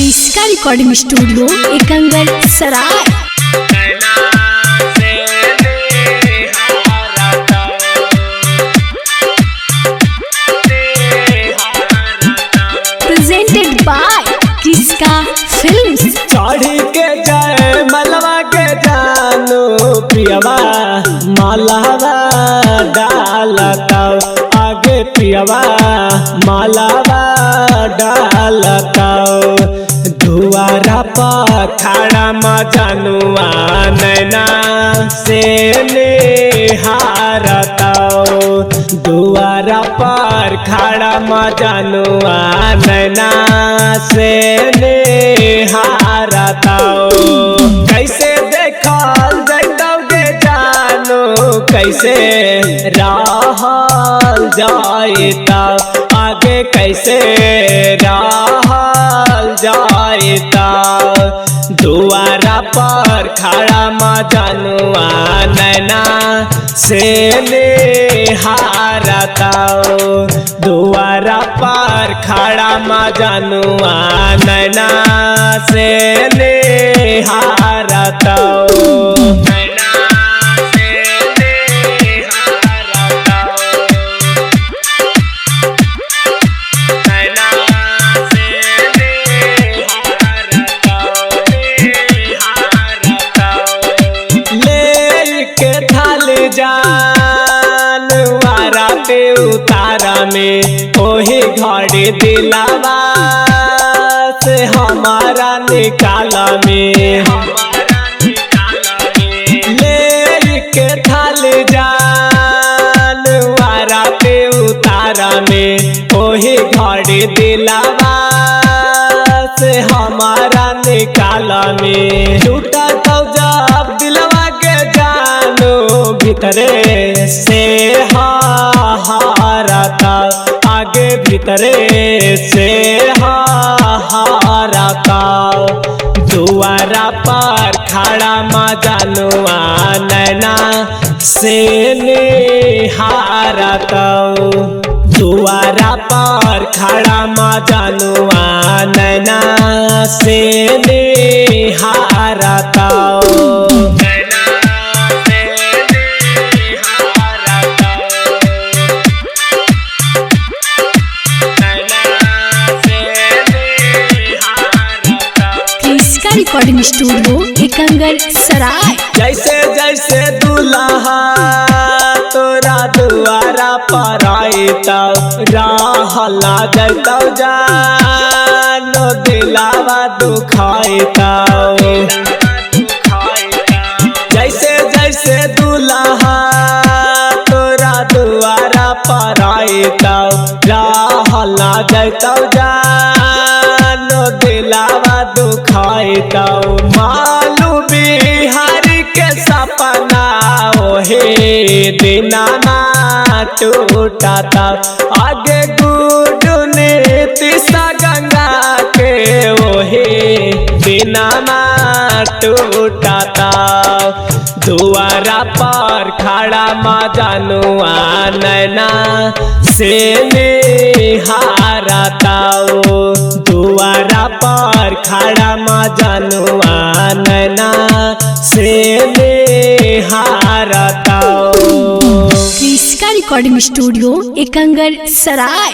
इसका recording studio एकंगल सराय। Presented by किसका फिल्म्स। चढ़ी के जाए मलवा के जानू पियवा मालावा डालता आगे पियवा मालावा डालता दुआरा पर खड़ा मजनुआ नैना से निहारता दुआरा पर खड़ा मजनुआ नैना से निहारता कैसे देखल जैतौगे जानू कैसे रहल जाएता आगे कैसे रहल जाएता दुआरा पर खड़ा मजनुआ नैना से निहारता दुआरा पर खड़ा मजनुआ नैना से निहारता जानवारा पे उतारा में ओही घड़ी दिलावा से हमारा निकाला में ले के थाल जानवारा पे उतारा में ओही घड़ी दिलावा से हमारा निकाला में टूटा तो जब दिलवा के जानू भीतरे से हारता आगे भीतरे से हारता दुआरा पर खड़ा मजनुआ नैना से निहारता दुआरा पर खड़ा मजनुआ नैना से निहारता रिकॉर्डिंग स्टूडियो एकंगल सराय। जैसे जैसे दुल्हा तोरा दुआरा पर आईता रहला जैतौ जानो दिलावा दुखाईता जैसे जैसे दुल्हा तोरा दुआरा पर आईता रहला जैतौ जानो दिलावा दुखाईता मालू बिहारी के सपना ओहे दिना ना टूटाता आगे गुडू नीतिशा गंगा के ओहे दिना ना टूटाता दुआरा पर खड़ा मजनुआ नैना से निहारता दुआरा पर खड़ा मजनुआ नैना से निहारता। इसका रिकॉर्डिंग स्टूडियो एकंगल सराय।